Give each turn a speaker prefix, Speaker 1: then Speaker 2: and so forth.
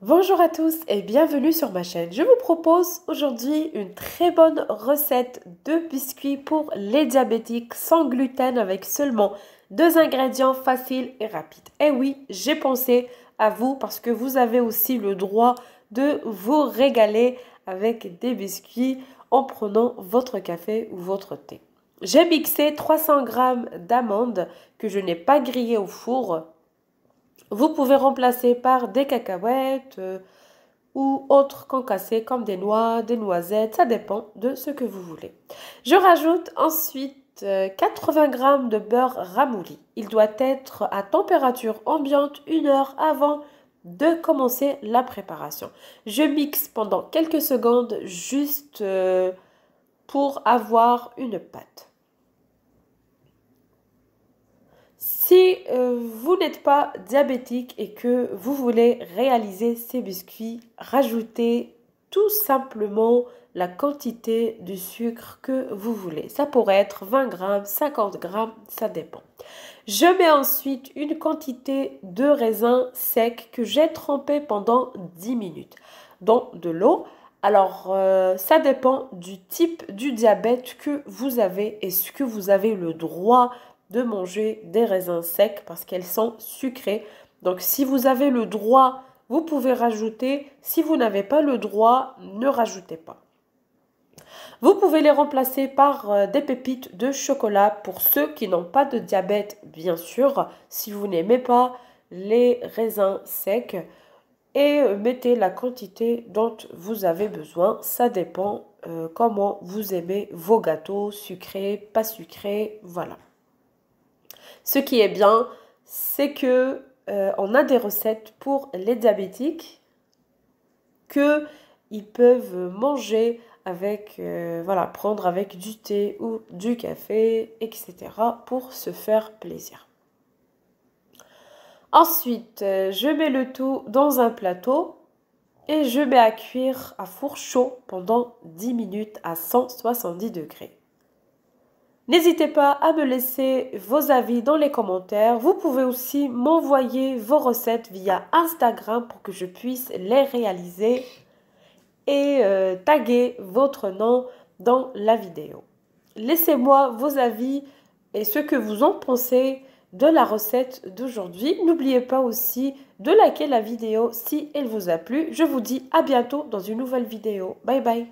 Speaker 1: Bonjour à tous et bienvenue sur ma chaîne. Je vous propose aujourd'hui une très bonne recette de biscuits pour les diabétiques sans gluten avec seulement 2 ingrédients faciles et rapides. Et oui, j'ai pensé à vous parce que vous avez aussi le droit de vous régaler avec des biscuits en prenant votre café ou votre thé. J'ai mixé 300 g d'amandes que je n'ai pas grillées au four. Vous pouvez remplacer par des cacahuètes ou autres concassés comme des noix, des noisettes, ça dépend de ce que vous voulez. Je rajoute ensuite 80 g de beurre ramouli. Il doit être à température ambiante 1 heure avant de commencer la préparation. Je mixe pendant quelques secondes juste pour avoir une pâte. Si vous n'êtes pas diabétique et que vous voulez réaliser ces biscuits, rajoutez tout simplement la quantité de sucre que vous voulez. Ça pourrait être 20 g, 50 g, ça dépend. Je mets ensuite une quantité de raisin sec que j'ai trempé pendant 10 minutes dans de l'eau. Alors, ça dépend du type du diabète que vous avez et ce que vous avez le droit de manger des raisins secs parce qu'elles sont sucrées. Donc, si vous avez le droit, vous pouvez rajouter. Si vous n'avez pas le droit, ne rajoutez pas. Vous pouvez les remplacer par des pépites de chocolat pour ceux qui n'ont pas de diabète, bien sûr. Si vous n'aimez pas les raisins secs, et mettez la quantité dont vous avez besoin. Ça dépend comment vous aimez vos gâteaux, sucrés, pas sucrés, voilà. Ce qui est bien, c'est que on a des recettes pour les diabétiques que ils peuvent manger avec, voilà, prendre avec du thé ou du café, etc. pour se faire plaisir. Ensuite, je mets le tout dans un plateau et je mets à cuire à four chaud pendant 10 minutes à 170 degrés. N'hésitez pas à me laisser vos avis dans les commentaires. Vous pouvez aussi m'envoyer vos recettes via Instagram pour que je puisse les réaliser et taguer votre nom dans la vidéo. Laissez-moi vos avis et ce que vous en pensez de la recette d'aujourd'hui. N'oubliez pas aussi de liker la vidéo si elle vous a plu. Je vous dis à bientôt dans une nouvelle vidéo. Bye bye.